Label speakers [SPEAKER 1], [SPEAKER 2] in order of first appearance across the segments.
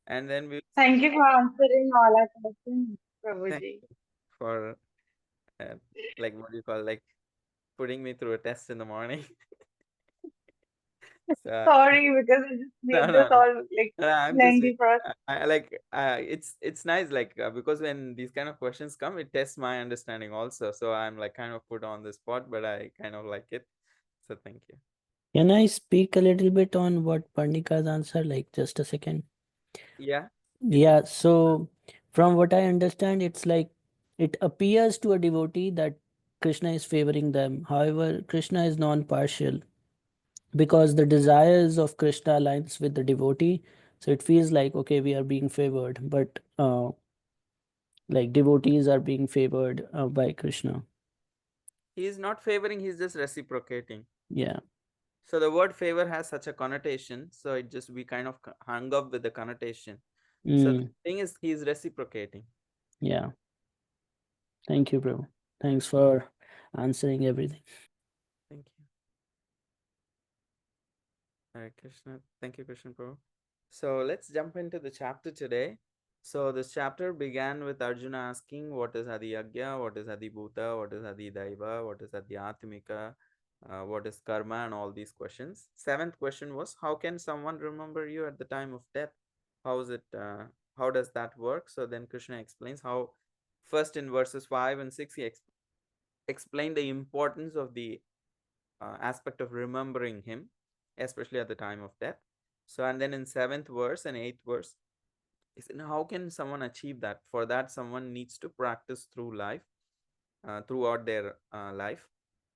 [SPEAKER 1] And then we
[SPEAKER 2] Thank you for answering all our questions,
[SPEAKER 1] thank
[SPEAKER 2] Prabhuji.
[SPEAKER 1] you for uh, like what do you call, like putting me through a test in the morning. So
[SPEAKER 2] Sorry, because I just
[SPEAKER 1] no,
[SPEAKER 2] made this
[SPEAKER 1] no, no.
[SPEAKER 2] all like
[SPEAKER 1] I'm just
[SPEAKER 2] lengthy for us.
[SPEAKER 1] I like it's nice like because when these kind of questions come, it tests my understanding also. So I'm like kind of put on the spot, but I kind of like it. So thank you.
[SPEAKER 3] Can I speak a little bit on what Purnika's answer? Like just a second.
[SPEAKER 1] Yeah, you can.
[SPEAKER 3] Yeah, so from what I understand, it's like it appears to a devotee that Krishna is favoring them. However, Krishna is non-partial because the desires of Krishna aligns with the devotee. So it feels like okay, we are being favored, but like devotees are being favored by Krishna.
[SPEAKER 1] He is not favoring, he's just reciprocating.
[SPEAKER 3] Yeah.
[SPEAKER 1] So the word favor has such a connotation, so it just we kind of hung up with the connotation. So the
[SPEAKER 3] Mm,
[SPEAKER 1] thing is, he is reciprocating.
[SPEAKER 3] yeah. Thank you, bro. Thanks for answering everything.
[SPEAKER 1] Thank you. Hare Krishna. Thank you, Krishna Prabhu. So let's jump into the chapter today. So this chapter began with Arjuna asking, what is Adi Yagya, what is Adi Bhuta, what is Adi Daiva, what is Adi Atmika, what is Karma, and all these questions. Seventh question was, how can someone remember you at the time of death? How is it? How does that work? So then Krishna explains how, first in verses 5 and 6, he explained the importance of the aspect of remembering him, especially at the time of death. So, and then in seventh verse and eighth verse, he said, how can someone achieve that? For that, someone needs to practice through life, throughout their life.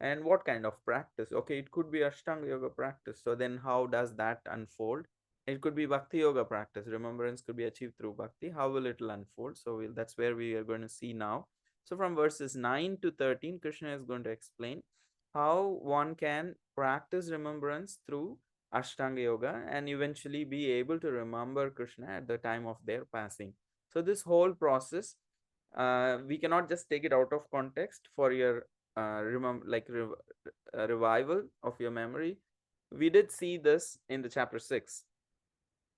[SPEAKER 1] And what kind of practice? Okay, it could be Ashtanga Yoga practice. So then, how does that unfold? It could be Bhakti Yoga practice. Remembrance could be achieved through Bhakti. How will it unfold? So that's where we are going to see now. So from verses 9 to 13, Krishna is going to explain how one can practice remembrance through Ashtanga Yoga and eventually be able to remember Krishna at the time of their passing. So this whole process, we cannot just take it out of context for your revival of your memory. We did see this in the chapter 6.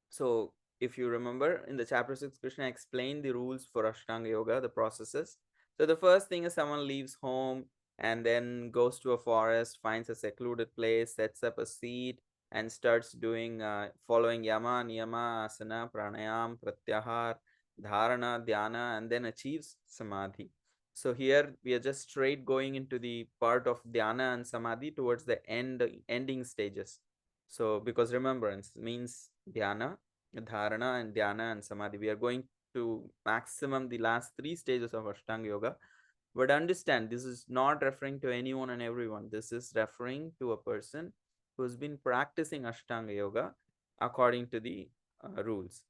[SPEAKER 1] So if you remember, in the chapter 6, Krishna explained the rules for Ashtanga Yoga, the processes. So the first thing is someone leaves home and then goes to a forest, finds a secluded place, sets up a seat, and starts doing following yama, niyama, asana, pranayam, pratyahar, dharana, dhyana, and then achieves samadhi. So here we are just straight going into the part of dhyana and samadhi towards the ending stages. So because remembrance means dhyana, dharana, and dhyana and samadhi, we are going to maximum the last three stages of Ashtanga Yoga. But understand, this is not referring to anyone and everyone. This is referring to a person who's been practicing Ashtanga Yoga according to the rules.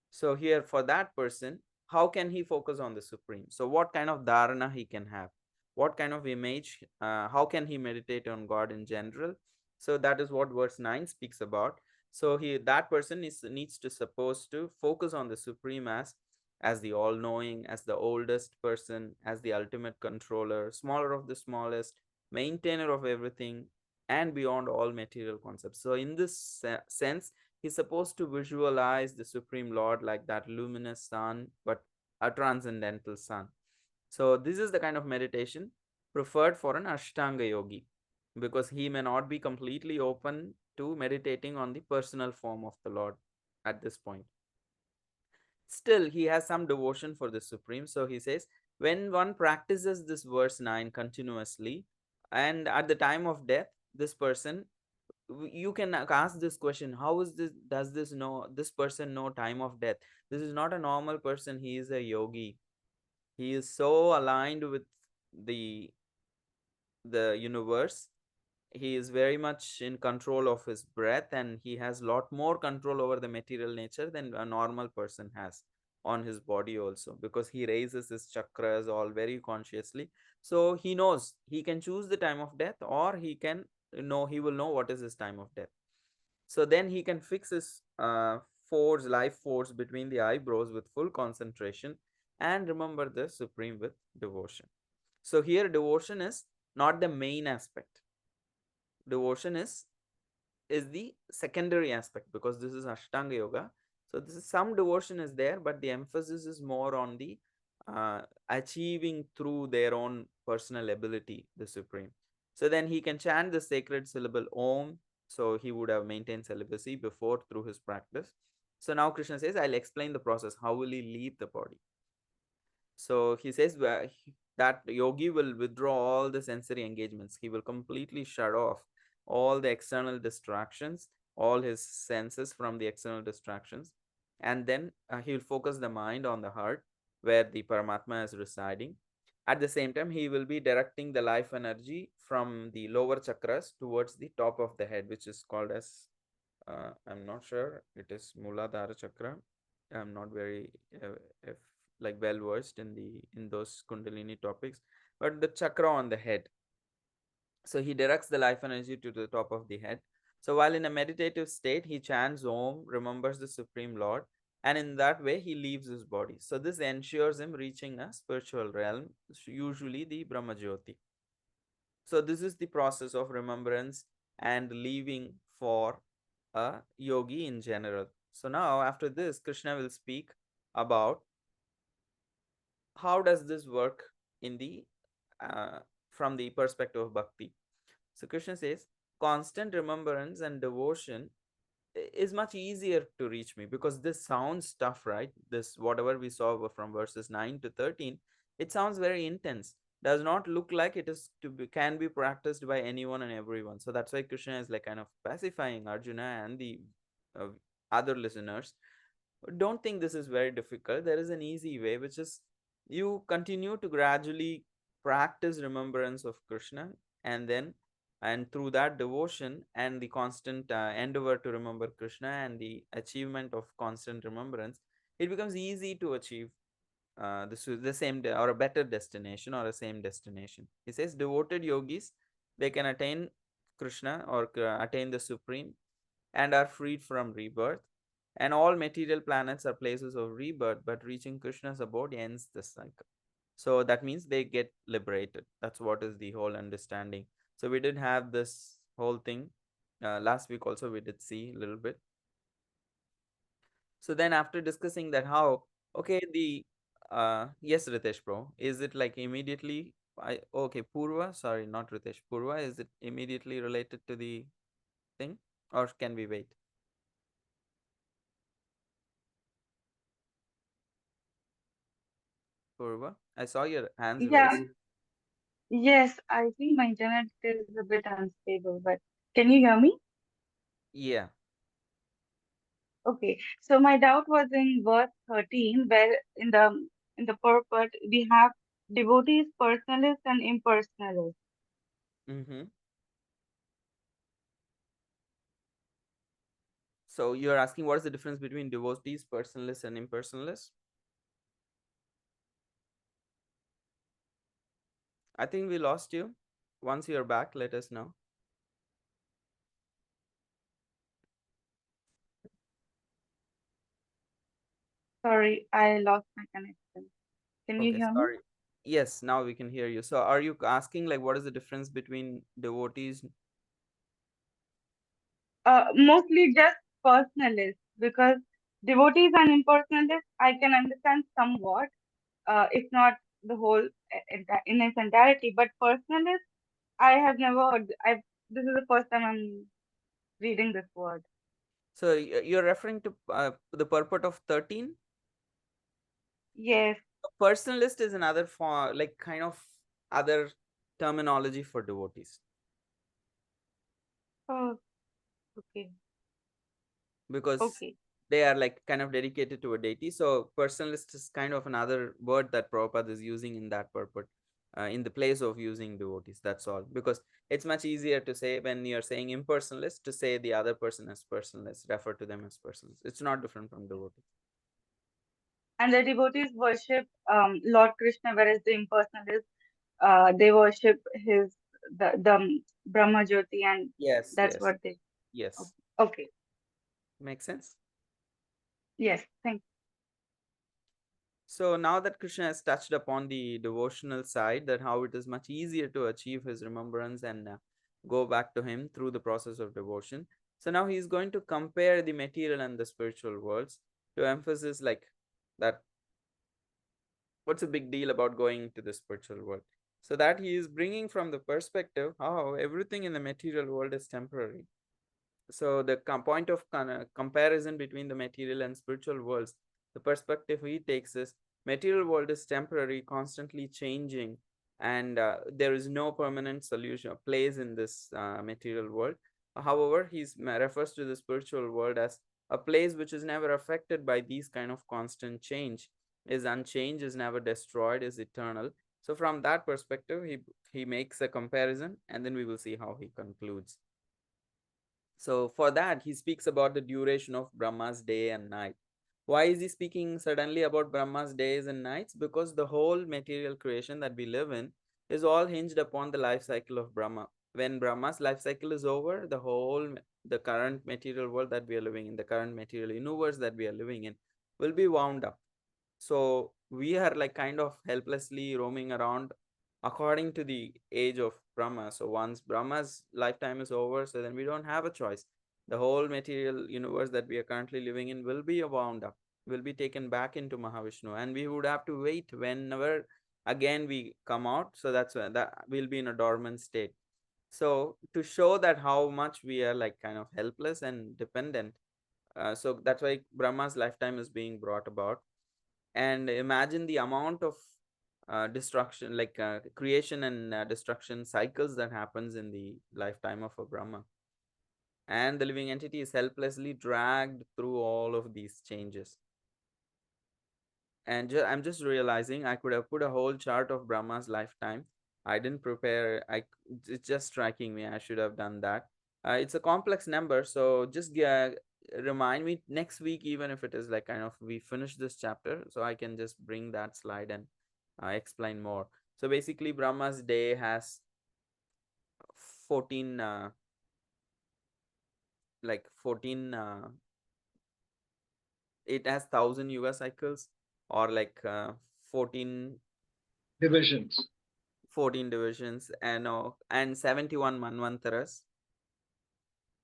[SPEAKER 1] So here for that person, how can he focus on the Supreme? So what kind of dharana he can have? What kind of image? How can he meditate on God in general? So that is what verse 9 speaks about. So he that person is needs to supposed to focus on the Supreme as the all-knowing, as the oldest person, as the ultimate controller, smaller of the smallest, maintainer of everything, and beyond all material concepts. So in this sense, he's supposed to visualize the Supreme Lord like that luminous sun, but a transcendental sun. So, this is the kind of meditation preferred for an Ashtanga yogi because he may not be completely open to meditating on the personal form of the Lord at this point. Still, he has some devotion for the Supreme. So, he says, when one practices this verse 9 continuously, and at the time of death, this person, you can ask this question, how is this, does this person know time of death? This is not a normal person, he is a yogi. He is so aligned with the the universe. He is very much in control of his breath, and he has lot more control over the material nature than a normal person has on his body also, because he raises his chakras all very consciously. So he knows he can choose the time of death, or he can know, he will know what is his time of death. So then he can fix his life force between the eyebrows with full concentration and remember the Supreme with devotion. So here devotion is not the main aspect. Devotion is the secondary aspect because this is Ashtanga Yoga. So this is some devotion is there, but the emphasis is more on the achieving through their own personal ability the supreme. So then he can chant the sacred syllable Om. So he would have maintained celibacy before through his practice. So now Krishna says, I'll explain the process. How will he leave the body? So he says that yogi will withdraw all the sensory engagements. He will completely shut off all the external distractions, all his senses from the external distractions. And then he will focus the mind on the heart where the Paramatma is residing. At the same time, he will be directing the life energy from the lower chakras towards the top of the head, which is called as, I'm not sure, it is Muladhara chakra. I'm not very if like well versed in those Kundalini topics, but the chakra on the head. So he directs the life energy to the top of the head. So while in a meditative state, he chants Om, remembers the Supreme Lord, and in that way he leaves his body. So this ensures him reaching a spiritual realm, usually the Brahma Jyoti. So this is the process of remembrance and leaving for a yogi in general. So now after this, Krishna will speak about how does this work in the from the perspective of bhakti. So Krishna says, constant remembrance and devotion is much easier to reach me, because this sounds tough, right? This whatever we saw from verses 9 to 13, it sounds very intense. Does not look like it is can be practiced by anyone and everyone. So that's why Krishna is like kind of pacifying Arjuna and the uh, other listeners. Don't think this is very difficult. There is an easy way, which is you continue to gradually practice remembrance of Krishna, and then and through that devotion and the constant endeavor to remember Krishna and the achievement of constant remembrance, it becomes easy to achieve the same or a better destination or a same destination. He says devoted yogis, they can attain Krishna or attain the supreme and are freed from rebirth. And all material planets are places of rebirth, but reaching Krishna's abode ends the cycle. So that means they get liberated. That's what is the whole understanding. So we did have this whole thing. Last week also we did see a little bit. So then after discussing that, how, okay, the, yes, Ritesh bro, is it like immediately, okay, Purva, sorry, not Ritesh, Purva, is it immediately related to the thing, or can we wait? Purva, I saw your hands
[SPEAKER 2] Yeah,
[SPEAKER 1] raised.
[SPEAKER 2] yes, I think my internet is a bit unstable, but can you hear me?
[SPEAKER 1] Yeah.
[SPEAKER 2] Okay, so my doubt was in verse 13, where in the purport we have devotees, personalist, and impersonalist.
[SPEAKER 1] Mm-hmm. So you're asking what is the difference between devotees, personalists, and impersonalists? I think we lost you. Once you're back, let us know.
[SPEAKER 2] Sorry, I lost my connection. Can you
[SPEAKER 1] Okay,
[SPEAKER 2] hear me?
[SPEAKER 1] sorry. Yes, now we can hear you. So are you asking like what is the difference between devotees?
[SPEAKER 2] Mostly just personalist, because devotees and impersonalist I can understand somewhat, if not the whole in its entirety. But personalist, I have never heard. This is the first time I'm reading this word.
[SPEAKER 1] So you're referring to the purport of 13?
[SPEAKER 2] Yes.
[SPEAKER 1] Personalist is another form, like kind of other terminology for devotees,
[SPEAKER 2] Oh, okay.
[SPEAKER 1] because
[SPEAKER 2] Okay.
[SPEAKER 1] they are like kind of dedicated to a deity. So personalist is kind of another word that Prabhupada is using in that purport, in the place of using devotees. That's all. Because it's much easier to say when you're saying impersonalist to say the other person as personalist, refer to them as personalists. It's not different from devotee.
[SPEAKER 2] And the devotees worship Lord Krishna, whereas the impersonalists they worship his the Brahma Jyoti, and
[SPEAKER 1] Yes,
[SPEAKER 2] that's
[SPEAKER 1] yes,
[SPEAKER 2] what they.
[SPEAKER 1] yes.
[SPEAKER 2] Okay.
[SPEAKER 1] Makes sense.
[SPEAKER 2] Yes. Thank.
[SPEAKER 1] So now that Krishna has touched upon the devotional side, that how it is much easier to achieve his remembrance and go back to him through the process of devotion. So now he is going to compare the material and the spiritual worlds. to emphasize like that what's the big deal about going to the spiritual world. So that he is bringing from the perspective how everything in the material world is temporary. So the point of comparison between the material and spiritual worlds, the perspective he takes is material world is temporary, constantly changing, and there is no permanent solution place in this material world. However, he refers to the spiritual world as a place which is never affected by these kind of constant change, is unchanged, is never destroyed, is eternal. So from that perspective, he makes a comparison, and then we will see how he concludes. So for that, he speaks about the duration of Brahma's day and night. Why is he speaking suddenly about Brahma's days and nights? Because the whole material creation that we live in is all hinged upon the life cycle of Brahma. When Brahma's life cycle is over, the current material world that we are living in, the current material universe that we are living in, will be wound up. So we are like kind of helplessly roaming around according to the age of Brahma. So once Brahma's lifetime is over, so then we don't have a choice. The whole material universe that we are currently living in will be wound up, will be taken back into Mahavishnu, and we would have to wait whenever again we come out. So that's when that we'll be in a dormant state. So to show that how much we are like kind of helpless and dependent, so that's why Brahma's lifetime is being brought about. And imagine the amount of destruction, like creation and destruction cycles that happens in the lifetime of a Brahma, and the living entity is helplessly dragged through all of these changes. And I'm just realizing I could have put a whole chart of Brahma's lifetime. I didn't prepare. It's just striking me I should have done that. It's a complex number, so just remind me next week, even if it is like kind of we finish this chapter, so I can just bring that slide and explain more. So basically, Brahma's day has 14 like 14 it has 1,000 yuga cycles, or like 14
[SPEAKER 4] divisions.
[SPEAKER 1] 14 divisions, and 71 manvantaras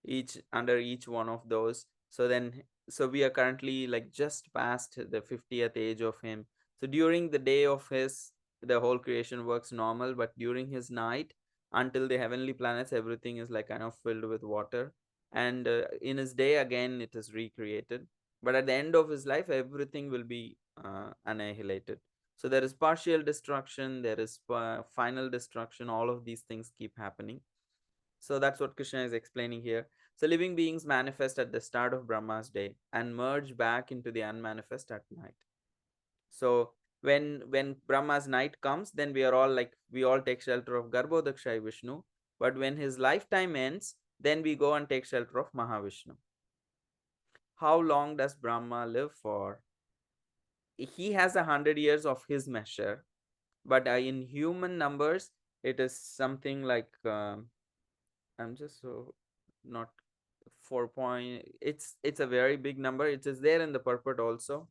[SPEAKER 1] each under each one of those. So then, so we are currently like just past the 50th age of him. So during the day of his, the whole creation works normal, but during his night, until the heavenly planets, everything is like kind of filled with water, and in his day again it is recreated. But at the end of his life, everything will be annihilated. So there is partial destruction, there is final destruction, all of these things keep happening. So that's what Krishna is explaining here. So living beings manifest at the start of Brahma's day and merge back into the unmanifest at night. So when Brahma's night comes, then we all take shelter of Garbhodakshai Vishnu. But when his lifetime ends, then we go and take shelter of Mahavishnu. How long does Brahma live for? He has 100 years of his measure, but in human numbers, it is something like I'm just so not 4 point. It's a very big number. It is there in the purport also.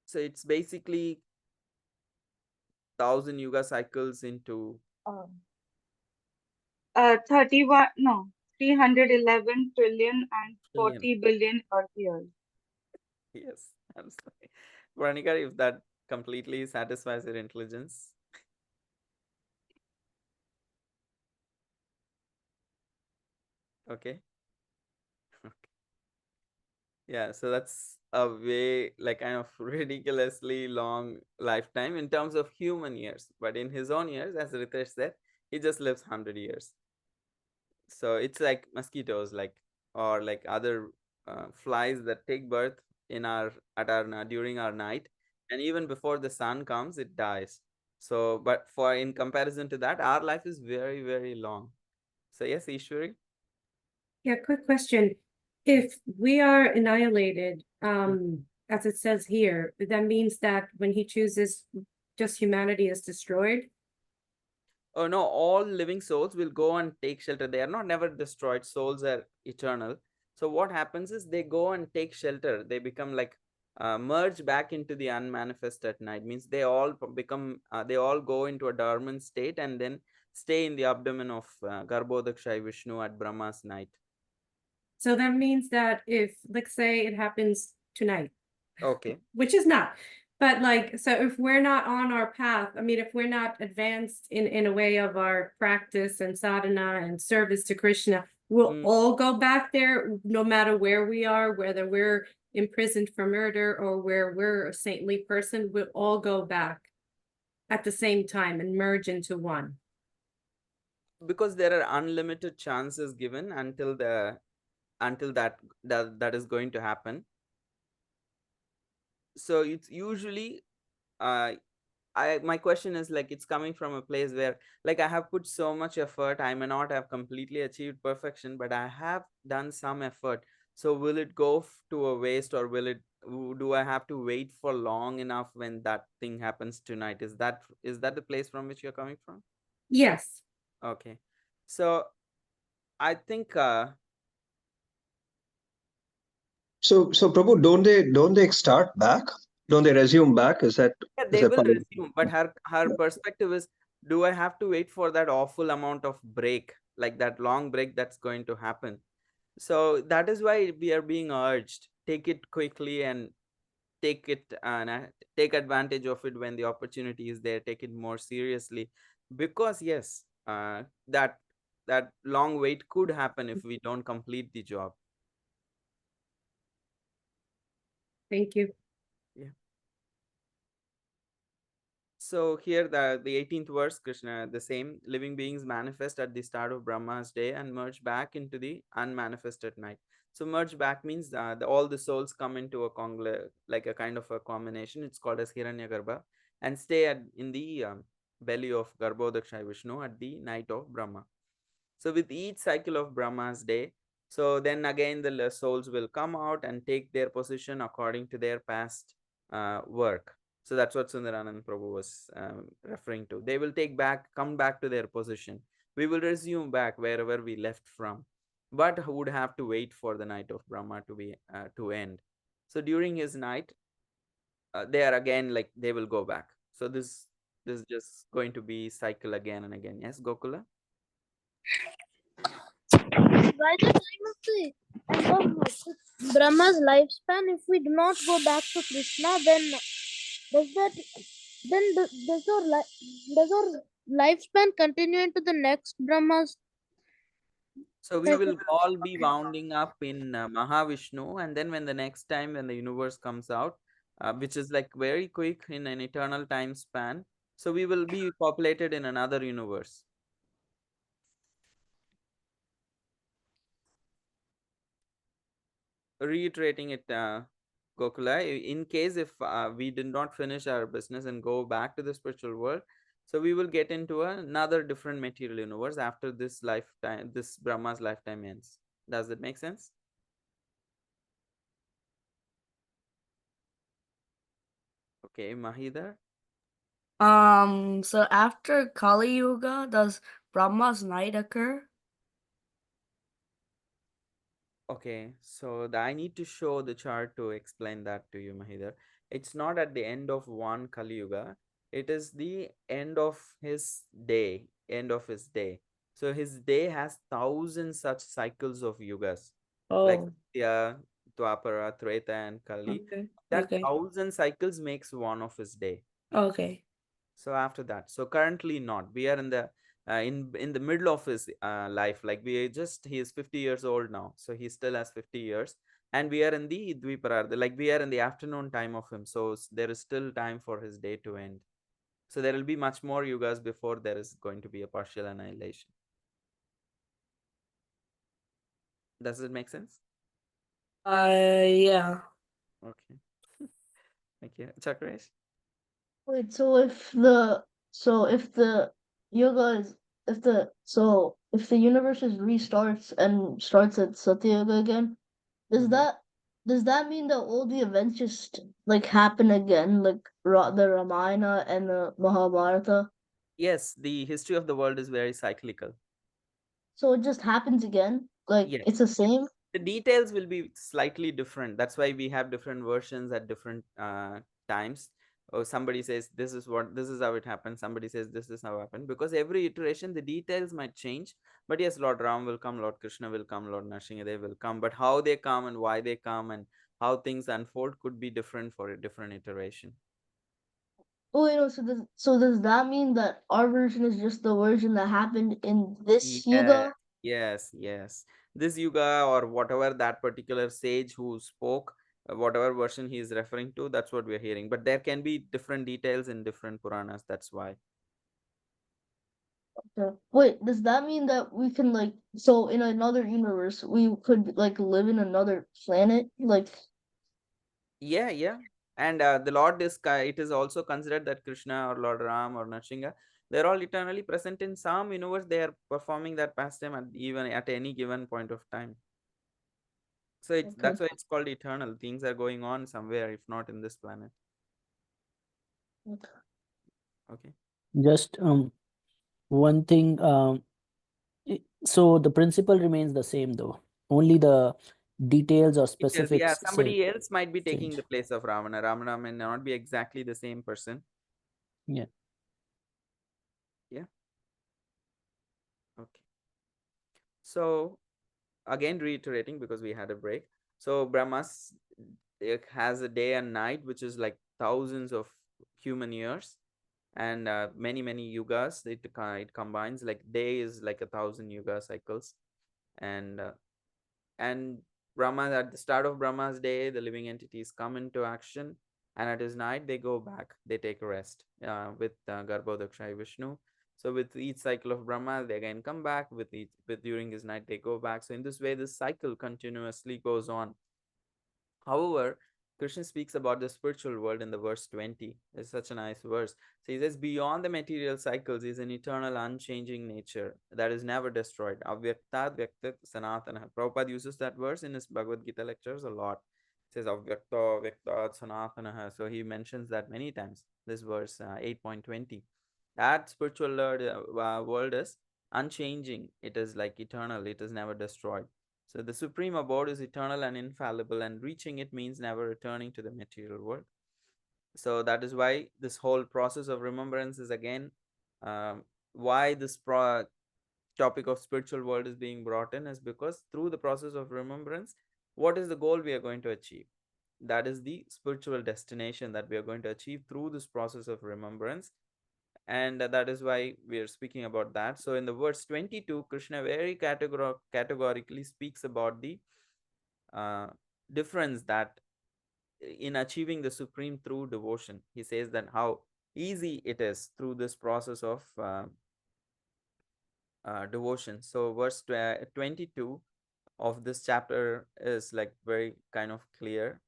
[SPEAKER 1] So it's basically 1,000 yuga cycles into
[SPEAKER 2] 31, no, 311 trillion and
[SPEAKER 1] trillion.
[SPEAKER 2] 40 billion Earth years.
[SPEAKER 1] Yes, I'm sorry, Pranika, if that completely satisfies your intelligence. Okay. Yeah, so that's a way like kind of ridiculously long lifetime in terms of human years, but in his own years, as Ritesh said, he just lives 100 years. So it's like mosquitoes, like, or like other flies that take birth in our at our during our night, and even before the sun comes, it dies. So, but for in comparison to that, our life is very, very long. So yes, Ishwari.
[SPEAKER 5] Yeah, quick question. If we are annihilated, as it says here, that means that when he chooses, just humanity is destroyed?
[SPEAKER 1] Oh no, all living souls will go and take shelter. They are not never destroyed. Souls are eternal. So what happens is they go and take shelter. They become like merge back into the unmanifest at night. Means they all become they all go into a dormant state, and then stay in the abdomen of Garbhodakshay Vishnu at Brahma's night.
[SPEAKER 5] So that means that if, let's say it happens tonight,
[SPEAKER 1] Okay.
[SPEAKER 5] which is not, but like, so if we're not on our path, I mean, if we're not advanced in a way of our practice and sadhana and service to Krishna, we'll all go back there, no matter where we are, whether we're imprisoned for murder or where we're a saintly person, we'll all go back at the same time and merge into one.
[SPEAKER 1] Because there are unlimited chances given until that is going to happen. So it's usually my question is like, it's coming from a place where like I have put so much effort. I may not have completely achieved perfection, but I have done some effort. So will it go to a waste, or do I have to wait for long enough when that thing happens tonight? Is that the place from which you're coming from?
[SPEAKER 5] Yes.
[SPEAKER 1] Okay. So I think
[SPEAKER 4] So Prabhu, don't they start back? Don't they resume back?
[SPEAKER 1] yeah, they will
[SPEAKER 4] part of-
[SPEAKER 1] resume, but her perspective is, do I have to wait for that awful amount of break, like that long break that's going to happen? So that is why we are being urged, take it quickly and take it and take advantage of it when the opportunity is there. Take it more seriously, because yes, that long wait could happen if we don't complete the job.
[SPEAKER 5] Thank you.
[SPEAKER 1] Yeah. So here the 18th verse, Krishna, the same living beings manifest at the start of Brahma's day and merge back into the unmanifested night. So merge back means all the souls come into a like a kind of a combination. It's called as Hiranyagarbha, and stay in the belly of Garbhodakshay Vishnu at the night of Brahma. So with each cycle of Brahma's day, so then again the souls will come out and take their position according to their past work. So that's what Sundaranand Prabhu was referring to. They will come back to their position. We will resume back wherever we left from, but would have to wait for the night of Brahma to end. So during his night, they are again like they will go back. So this is just going to be cycle again and again. Yes, Gokula?
[SPEAKER 6] By the time of the end of Brahma's lifespan, if we do not go back to Krishna, then does our lifespan continue into the next Brahma's?
[SPEAKER 1] So we will all be wounding up in Mahavishnu, and then when the next time when the universe comes out, which is like very quick in an eternal time span, so we will be populated in another universe. Reiterating it, Gokula, in case if we did not finish our business and go back to the spiritual world, so we will get into another different material universe after this lifetime, this Brahma's lifetime ends. Does that make sense? Okay, Mahidhar?
[SPEAKER 7] So after Kali Yuga, does Brahma's night occur?
[SPEAKER 1] Okay, so I need to show the chart to explain that to you, Mahidhar. It's not at the end of one Kali Yuga. It is the end of his day, So his day has 1,000 such cycles of yugas, like
[SPEAKER 7] Oh,
[SPEAKER 1] Satya, Dwapara, Treta, and Kali.
[SPEAKER 7] okay.
[SPEAKER 1] That
[SPEAKER 7] Okay.
[SPEAKER 1] 1,000 cycles makes one of his day.
[SPEAKER 7] Okay.
[SPEAKER 1] So after that, so currently not. We are in the the middle of his life. Like he is 50 years old now, so he still has 50 years, and we are in the Dviparartha, like we are in the afternoon time of him. So there is still time for his day to end. So there will be much more yugas before there is going to be a partial annihilation. Does it make sense?
[SPEAKER 7] Yeah.
[SPEAKER 1] Okay. Thank you, Chakrash.
[SPEAKER 6] Wait, so if the yoga is if the universe is restarts and starts at Satya Yuga again, does that mean that all the events just like happen again, like the Ramayana and the Mahabharata?
[SPEAKER 1] Yes, the history of the world is very cyclical.
[SPEAKER 6] So it just happens again, like
[SPEAKER 1] Yes.
[SPEAKER 6] it's the same.
[SPEAKER 1] The details will be slightly different. That's why we have different versions at different times. or somebody says this is how it happened, somebody says this is how it happened, because every iteration the details might change. But yes, Lord Ram will come, Lord Krishna will come, Lord Nrsimha will come, but how they come and why they come and how things unfold could be different for a different iteration.
[SPEAKER 6] Oh, so does that mean that our version is just the version that happened in this
[SPEAKER 1] Yeah,
[SPEAKER 6] yuga?
[SPEAKER 1] yes. This yuga, or whatever that particular sage who spoke, whatever version he is referring to, that's what we're hearing. But there can be different details in different Puranas. That's why.
[SPEAKER 6] Okay. Wait, does that mean that we can so in another universe we could live in another planet?
[SPEAKER 1] Yeah. And the Lord is, it is also considered that Krishna or Lord Ram or Nrsimha, they're all eternally present in some universe. They are performing that pastime even at any given point of time. So
[SPEAKER 6] Okay.
[SPEAKER 1] that's why it's called eternal. Things are going on somewhere, if not in this planet.
[SPEAKER 6] Okay.
[SPEAKER 1] Okay.
[SPEAKER 3] Just one thing. So the principle remains the same though. Only the details or
[SPEAKER 1] Details, yeah.
[SPEAKER 3] specifics say
[SPEAKER 1] Somebody else might be taking
[SPEAKER 3] change.
[SPEAKER 1] the place of Ravana. Ravana may not be exactly the same person.
[SPEAKER 3] Yeah.
[SPEAKER 1] Yeah. Okay. So again, reiterating because we had a break. So Brahmas, it has a day and night, which is like thousands of human years, and many yugas. It combines, like day is like 1,000 yuga cycles, and and Brahma, at the start of Brahma's day, the living entities come into action, and at his night they go back. They take a rest with Garbhodakshay Vishnu. So with each cycle of Brahma, they again come back. With during his night, they go back. So in this way, this cycle continuously goes on. However, Krishna speaks about the spiritual world in the verse 20. It's such a nice verse. So he says, beyond the material cycles is an eternal, unchanging nature that is never destroyed. Avyaktat vyaktat sanatana. Prabhupada uses that verse in his Bhagavad Gita lectures a lot. It says avyakta vyaktat sanatana. So he mentions that many times. This verse 8.20. That spiritual world is unchanging. It is like eternal. It is never destroyed. So the supreme abode is eternal and infallible, and reaching it means never returning to the material world. So that is why this whole process of remembrance is again why this topic of spiritual world is being brought in, is because through the process of remembrance, what is the goal we are going to achieve? That is the spiritual destination that we are going to achieve through this process of remembrance, and that is why we are speaking about that. So in the verse 22, Krishna very categorically speaks about the uh, difference that in achieving the supreme through devotion. He says that how easy it is through this process of devotion. So verse 22 of this chapter is like very kind of clear.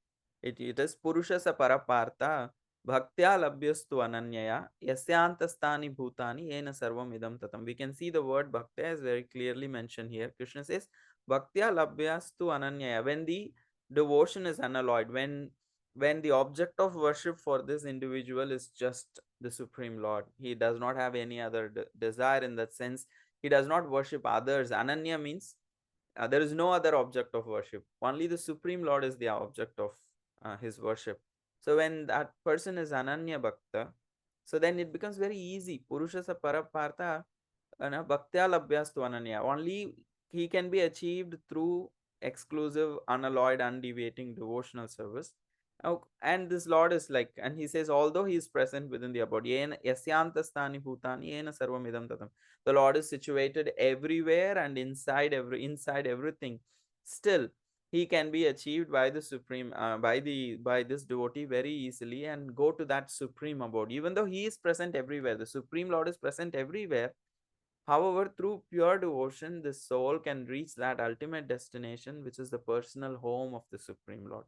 [SPEAKER 1] It is Purushasa Parapartha Bhaktya Labhyastu Ananyaya Yasyantastani Bhutani Ena Sarvam Idam Tatam. We can see the word Bhaktya is very clearly mentioned here. Krishna says Bhaktya Labhyastu Ananyaya. When the devotion is unalloyed, when the object of worship for this individual is just the Supreme Lord, he does not have any other desire in that sense. He does not worship others. Ananya means there is no other object of worship. Only the Supreme Lord is the object of his worship. So when that person is Ananya Bhakta, so then it becomes very easy. Purushasa Parapartha Bhaktya Labhyastu Ananya. Only he can be achieved through exclusive, unalloyed, undeviating devotional service. And this Lord is like, and he says, although he is present within the abode, yasyantastani bhutani yena sarvam idam tatam. The Lord is situated everywhere and inside everything. Still, he can be achieved by the supreme by this devotee very easily and go to that supreme abode. Even though he is present everywhere, the Supreme Lord is present everywhere. However, through pure devotion, the soul can reach that ultimate destination, which is the personal home of the Supreme Lord.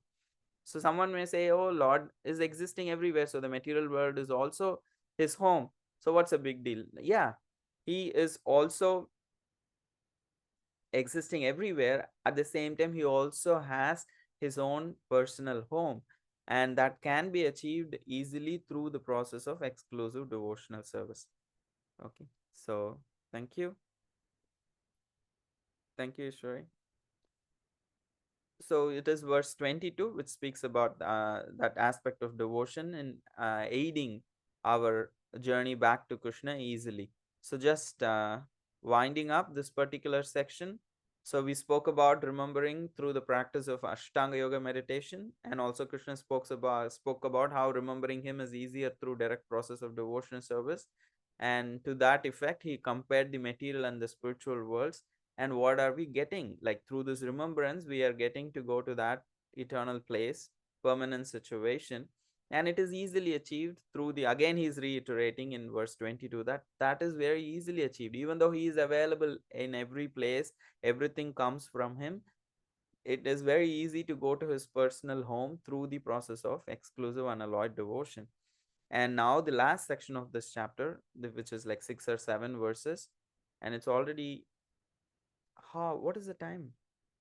[SPEAKER 1] So someone may say, oh, Lord is existing everywhere, so the material world is also his home. So what's a big deal? Yeah, he is also existing everywhere. At the same time, he also has his own personal home. And that can be achieved easily through the process of exclusive devotional service. Okay, so thank you. Thank you, Ishwari. So it is verse 22 which speaks about that aspect of devotion in aiding our journey back to Krishna easily. So just winding up this particular section. So we spoke about remembering through the practice of Ashtanga Yoga meditation, and also Krishna spoke about how remembering him is easier through direct process of devotion service. And to that effect, he compared the material and the spiritual worlds. And what are we getting? Like through this remembrance, we are getting to go to that eternal place, permanent situation. And it is easily achieved through the, again, he's reiterating in verse 22 that that is very easily achieved. Even though he is available in every place, everything comes from him. It is very easy to go to his personal home through the process of exclusive unalloyed devotion. And now the last section of this chapter, which is like 6 or 7 verses, and it's already, how, what is the time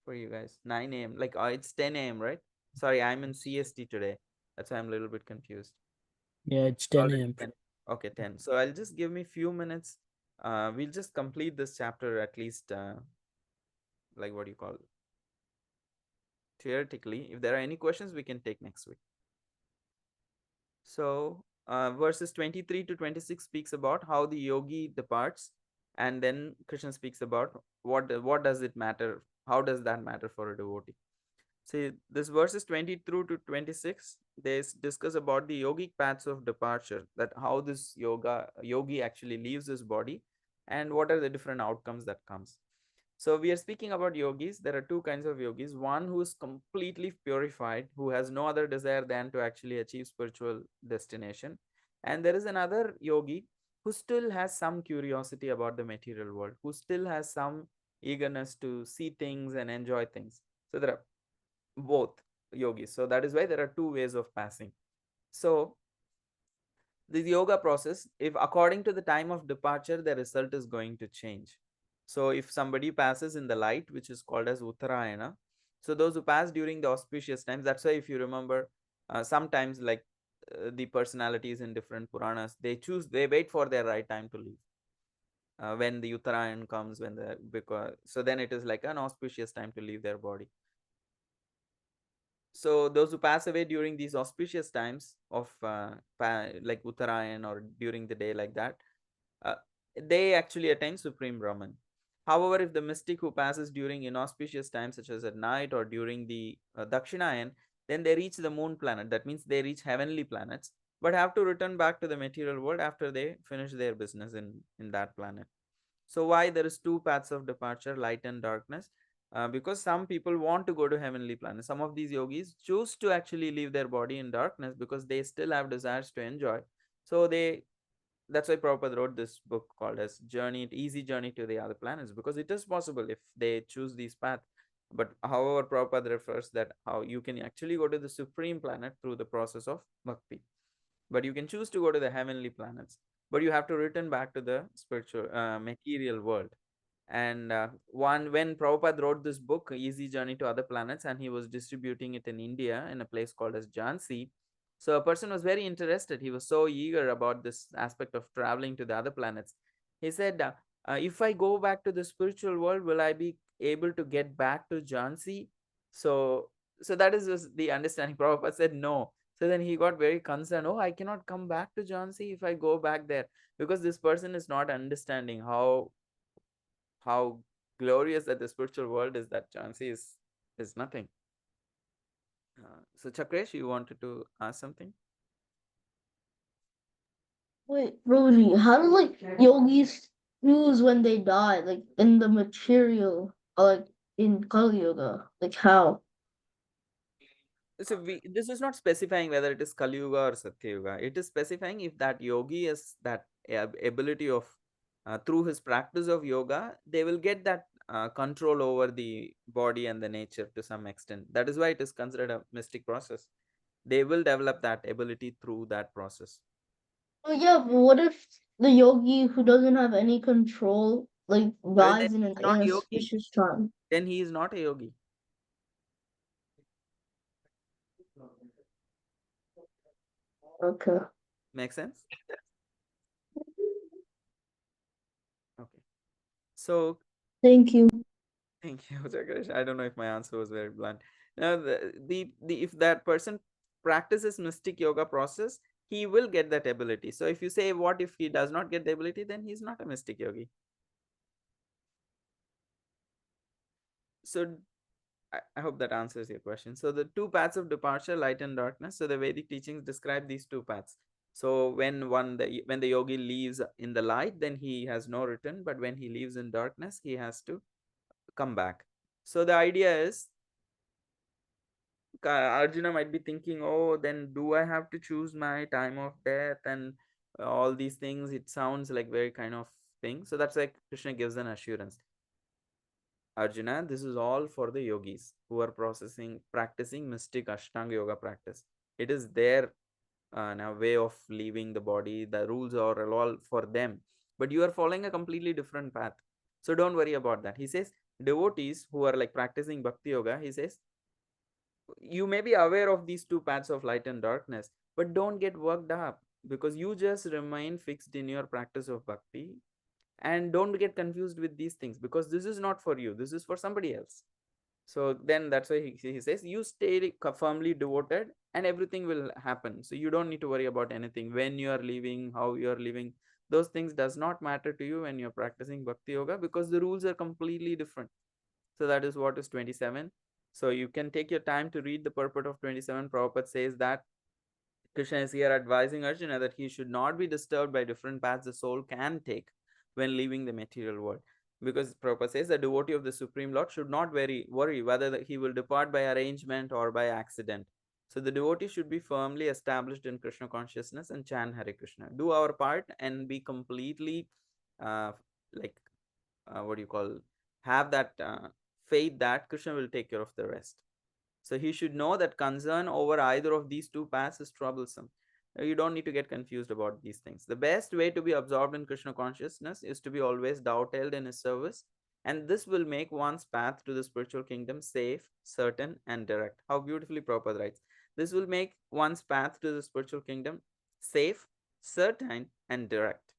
[SPEAKER 1] for you guys? 9 a.m. Like it's 10 a.m., right? Sorry, I'm in CST today. That's why I'm a little bit confused.
[SPEAKER 3] Yeah, it's 10
[SPEAKER 1] Already
[SPEAKER 3] a.m.
[SPEAKER 1] 10. Okay, 10. So I'll just give me few minutes. We'll just complete this chapter at least, like what do you call it? Theoretically. If there are any questions, we can take next week. So verses 23 to 26 speaks about how the yogi departs, and then Krishna speaks about what does it matter, how does that matter for a devotee. See, this verses 20 through to 26, they discuss about the yogic paths of departure, that how this yogi actually leaves his body, and what are the different outcomes that comes. So we are speaking about yogis. There are two kinds of yogis. One who is completely purified, who has no other desire than to actually achieve spiritual destination. And there is another yogi who still has some curiosity about the material world, who still has some eagerness to see things and enjoy things. So there are both yogis. So that is why there are two ways of passing. So the yoga process, if according to the time of departure, the result is going to change. So if somebody passes in the light, which is called as Uttarayana, so those who pass during the auspicious times, that's why if you remember, sometimes like the personalities in different Puranas, they wait for their right time to leave. When the Uttarayan comes, because so then it is like an auspicious time to leave their body. So those who pass away during these auspicious times of like Uttarayan or during the day like that, uh, they actually attain Supreme Brahman. However, if the mystic who passes during inauspicious times, such as at night or during the Dakshinayan, then they reach the moon planet. That means they reach heavenly planets, but have to return back to the material world after they finish their business in that planet. So why there is two paths of departure, light and darkness? Because some people want to go to heavenly planets. Some of these yogis choose to actually leave their body in darkness because they still have desires to enjoy. So that's why Prabhupada wrote this book called as Easy Journey to the Other Planets, because it is possible if they choose these paths. But however, Prabhupada refers that how you can actually go to the supreme planet through the process of bhakti. But you can choose to go to the heavenly planets, but you have to return back to the spiritual material world. And when Prabhupada wrote this book, Easy Journey to Other Planets, and he was distributing it in India in a place called as Jhansi, so a person was very interested. He was so eager about this aspect of traveling to the other planets. He said, if I go back to the spiritual world, will I be able to get back to Jhansi? So that is just the understanding. Prabhupada said no. So then he got very concerned. Oh, I cannot come back to Jhansi if I go back there, because this person is not understanding how glorious that the spiritual world is, that Jhansi is nothing. So Chakresh, you wanted to ask something?
[SPEAKER 6] Wait, Roji, how do like yogis choose when they die, like in the material, or like in Kali Yoga? Like how?
[SPEAKER 1] So this is not specifying whether it is Kali Yuga or Satya Yuga. It is specifying if that yogi has that ability of through his practice of yoga, they will get that control over the body and the nature to some extent. That is why it is considered a mystic process. They will develop that ability through that process.
[SPEAKER 6] Oh yeah, but what if the yogi who doesn't have any control like
[SPEAKER 1] Well, then
[SPEAKER 6] dies in an
[SPEAKER 1] he's not a yogi.
[SPEAKER 6] inauspicious time?
[SPEAKER 1] Then he is not a yogi.
[SPEAKER 6] Okay.
[SPEAKER 1] Make sense? Okay. So
[SPEAKER 6] Thank you.
[SPEAKER 1] thank you, Jagresh. I don't know if my answer was very blunt. Now, if that person practices mystic yoga process, he will get that ability. So if you say, what if he does not get the ability, then he's not a mystic yogi. So I hope that answers your question. So the two paths of departure, light and darkness. So the Vedic teachings describe these two paths. So when the yogi leaves in the light, then he has no return. But when he leaves in darkness, he has to come back. So the idea is, Arjuna might be thinking, oh, then do I have to choose my time of death and all these things? It sounds like very kind of thing. So that's like Krishna gives an assurance. Arjuna, this is all for the yogis who are practicing mystic Ashtanga yoga practice. It is their now way of leaving the body. The rules are all for them, but you are following a completely different path. So don't worry about that. He says devotees who are like practicing bhakti yoga, he says, you may be aware of these two paths of light and darkness, but don't get worked up, because you just remain fixed in your practice of bhakti, and don't get confused with these things, because this is not for you, this is for somebody else. So then that's why he says you stay firmly devoted and everything will happen. So you don't need to worry about anything, when you are leaving, how you are living. Those things does not matter to you when you're practicing bhakti yoga, because the rules are completely different. So that is what is 27. So you can take your time to read the purport of 27. Prabhupada says that Krishna is here advising Arjuna that he should not be disturbed by different paths the soul can take when leaving the material world. Because Prabhupada says the devotee of the Supreme Lord should not worry whether he will depart by arrangement or by accident. So the devotee should be firmly established in Krishna consciousness and chant Hare Krishna. Do our part and be completely uh, like what do you call, have that faith that Krishna will take care of the rest. So he should know that concern over either of these two paths is troublesome. You don't need to get confused about these things. The best way to be absorbed in Krishna consciousness is to be always doubt-held in his service, and this will make one's path to the spiritual kingdom safe, certain, and direct. How beautifully Prabhupada writes. This will make one's path to the spiritual kingdom safe, certain, and direct.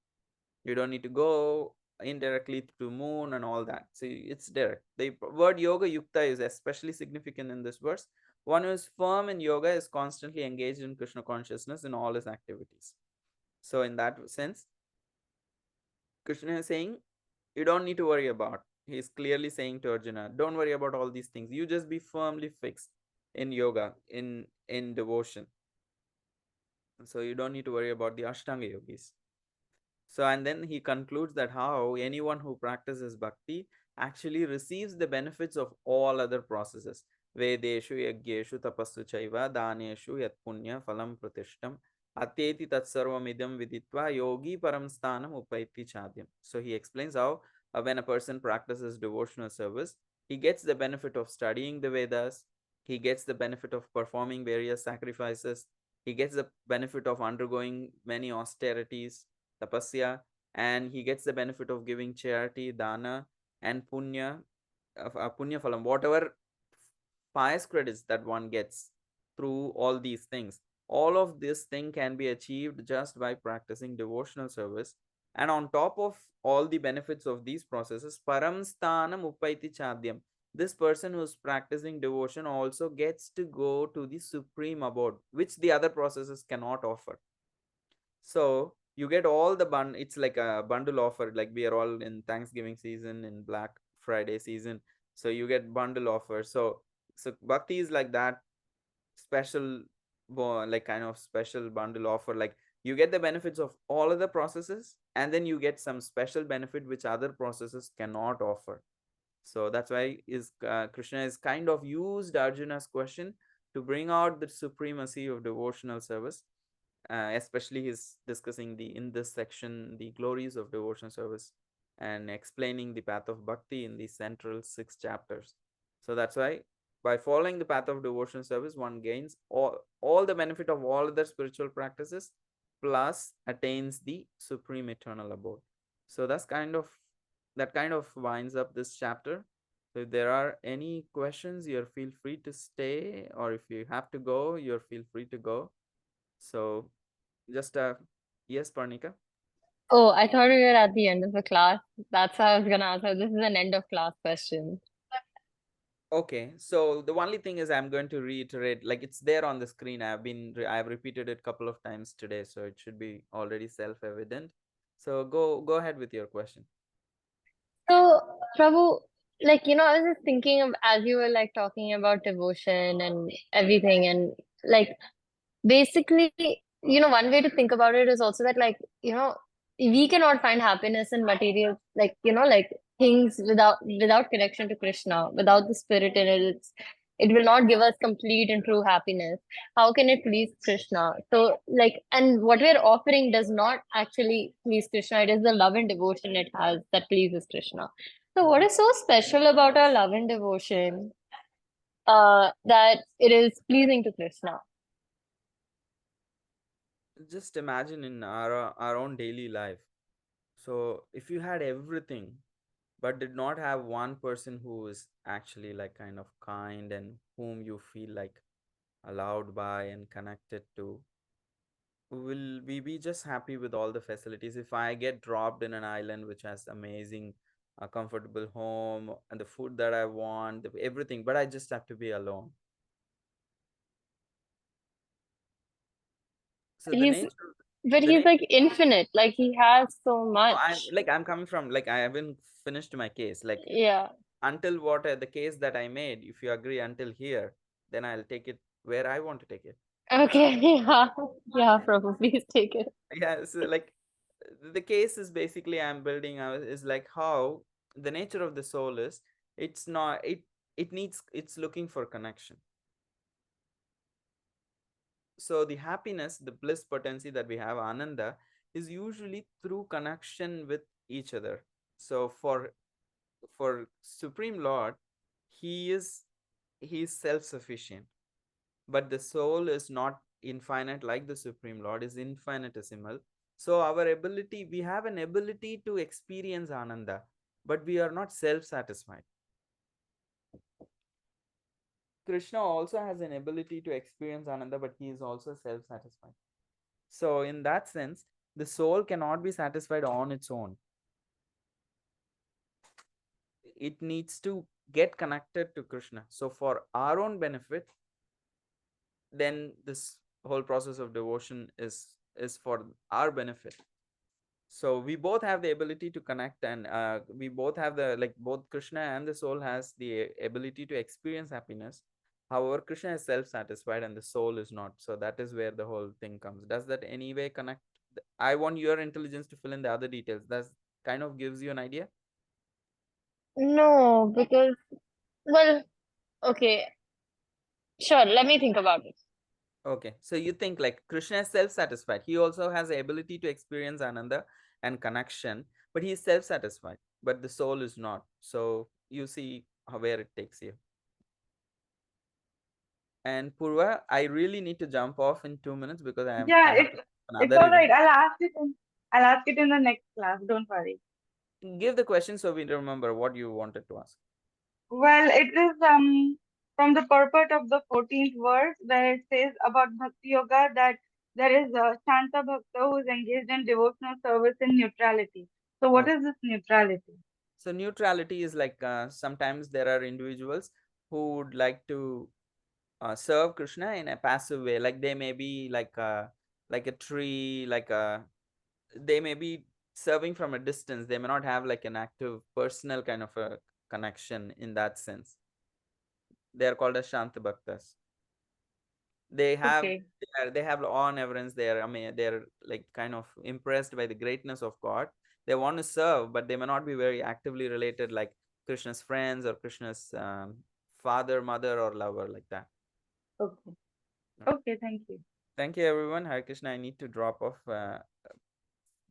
[SPEAKER 1] You don't need to go indirectly to moon and all that. So it's direct. The word yoga yukta is especially significant in this verse. One who is firm in yoga is constantly engaged in Krishna consciousness in all his activities. So in that sense, Krishna is saying, you don't need to worry about. He's clearly saying to Arjuna, don't worry about all these things. You just be firmly fixed in yoga, in devotion. So you don't need to worry about the Ashtanga yogis. So, and then he concludes that how anyone who practices bhakti actually receives the benefits of all other processes. Vedeshu, yagyeshu, tapassu chaiva, daneshu, yat punya, phalam pratishtam, atyeti tatsarvamidam viditva, yogi param sthanam upaiti chadyam. So he explains how when a person practices devotional service, he gets the benefit of studying the Vedas, he gets the benefit of performing various sacrifices, he gets the benefit of undergoing many austerities, tapasya, and he gets the benefit of giving charity, dana, and punya, punya phalam, whatever pious credits that one gets through all these things. All of this thing can be achieved just by practicing devotional service. And on top of all the benefits of these processes, param sthanam upaiti chadyam. This person who's practicing devotion also gets to go to the supreme abode, which the other processes cannot offer. So you get all the it's like a bundle offer, like we are all in Thanksgiving season, in Black Friday season. So you get bundle offer. So bhakti is like that special, like kind of special bundle offer. Like you get the benefits of all other processes, and then you get some special benefit which other processes cannot offer. So that's why Krishna is kind of used Arjuna's question to bring out the supremacy of devotional service. Especially he's discussing in this section the glories of devotional service and explaining the path of bhakti in the central 6 chapters. So that's why by following the path of devotional service, one gains all the benefit of all other spiritual practices, plus attains the supreme eternal abode. So that kind of winds up this chapter. So if there are any questions, you're feel free to stay, or if you have to go, you're feel free to go. So just yes, Parnika.
[SPEAKER 8] Oh, I thought we were at the end of the class. That's how I was gonna answer. This is an end of class question.
[SPEAKER 1] Okay, so the only thing is I'm going to reiterate, like it's there on the screen. I've repeated it a couple of times today, so it should be already self-evident. So go ahead with your question.
[SPEAKER 8] So, Prabhu, like, I was just thinking of as you were like talking about devotion and everything, and like basically, one way to think about it is also that, like, we cannot find happiness in material, like, like things without connection to Krishna, without the spirit in it. It will not give us complete and true happiness. How can it please Krishna? So, like, and what we're offering does not actually please Krishna. It is the love and devotion it has that pleases Krishna. So, what is so special about our love and devotion, that it is pleasing to Krishna?
[SPEAKER 1] Just imagine in our own daily life. So if you had everything, but did not have one person who is actually like kind of kind and whom you feel like allowed by and connected to, will we be just happy with all the facilities? If I get dropped in an island which has amazing comfortable home and the food that I want, everything, but I just have to be alone. So the
[SPEAKER 8] He's
[SPEAKER 1] nature
[SPEAKER 8] But
[SPEAKER 1] the
[SPEAKER 8] he's
[SPEAKER 1] nature
[SPEAKER 8] like infinite, like he has so
[SPEAKER 1] I'm coming from, like, I haven't finished my case, like
[SPEAKER 8] Yeah.
[SPEAKER 1] until what the case that I made, if you agree until here, then I'll take it where I want to take it.
[SPEAKER 8] Okay. Yeah. Yeah, Prabhu, please take it.
[SPEAKER 1] Yeah, so like the case is basically I'm building is like how the nature of the soul is, it's not it's looking for connection. So the happiness, the bliss potency that we have, ananda, is usually through connection with each other. So for Supreme Lord, he is self-sufficient, but the soul is not infinite like the Supreme Lord is infinitesimal. So we have an ability to experience ananda, but we are not self-satisfied. Krishna also has an ability to experience ananda, but he is also self-satisfied. So in that sense, the soul cannot be satisfied on its own. It needs to get connected to Krishna. So for our own benefit, then this whole process of devotion is for our benefit. So we both have the ability to connect, and we both have the, like, both Krishna and the soul has the ability to experience happiness. However, Krishna is self-satisfied and the soul is not. So that is where the whole thing comes. Does that anyway connect? I want your intelligence to fill in the other details. That kind of gives you an idea.
[SPEAKER 8] No, because, well, okay, sure, let me think about it.
[SPEAKER 1] Okay, so you think like Krishna is self-satisfied. He also has the ability to experience ananda and connection, but he is self-satisfied, but the soul is not. So you see where it takes you. And Purva, I really need to jump off in 2 minutes because I
[SPEAKER 2] Yeah,
[SPEAKER 1] have to
[SPEAKER 2] it's
[SPEAKER 1] another
[SPEAKER 2] all
[SPEAKER 1] event.
[SPEAKER 2] right. I'll ask it in the next class. Don't worry.
[SPEAKER 1] Give the question so we remember what you wanted to ask.
[SPEAKER 2] Well, it is from the purport of the 14th verse where it says about Bhakti Yoga that there is a Shanta Bhakta who is engaged in devotional service in neutrality. So what
[SPEAKER 1] Okay.
[SPEAKER 2] is this neutrality?
[SPEAKER 1] So neutrality is like sometimes there are individuals who would like to serve Krishna in a passive way. Like they may be like a tree, they may be serving from a distance. They may not have like an active personal kind of a connection in that sense. They are called as Shanta Bhaktas. They have
[SPEAKER 2] Okay.
[SPEAKER 1] they have on evidence. They're like kind of impressed by the greatness of God. They want to serve, but they may not be very actively related like Krishna's friends or Krishna's father, mother, or lover, like that.
[SPEAKER 2] Okay. Okay, thank you.
[SPEAKER 1] Thank you, everyone. Hare Krishna. I need to drop off for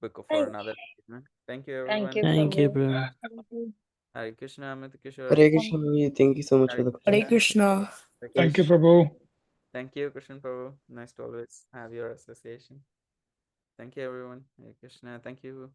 [SPEAKER 8] Thank
[SPEAKER 1] another treatment. Thank you,
[SPEAKER 8] Thank
[SPEAKER 1] everyone.
[SPEAKER 8] you,
[SPEAKER 3] Thank you,
[SPEAKER 8] Prabhu.
[SPEAKER 3] bro.
[SPEAKER 2] Thank you.
[SPEAKER 1] Hare Krishna, Amita Kishore.
[SPEAKER 9] Hare Krishna, Bhai. Thank you so much for
[SPEAKER 1] Hare
[SPEAKER 9] the
[SPEAKER 7] Hare
[SPEAKER 9] question.
[SPEAKER 7] Krishna.
[SPEAKER 10] Thank you,
[SPEAKER 1] Rakesh.
[SPEAKER 10] Prabhu.
[SPEAKER 1] Thank you, Krishna Prabhu. Nice to always have your association. Thank you, everyone. Hare Krishna. Thank you.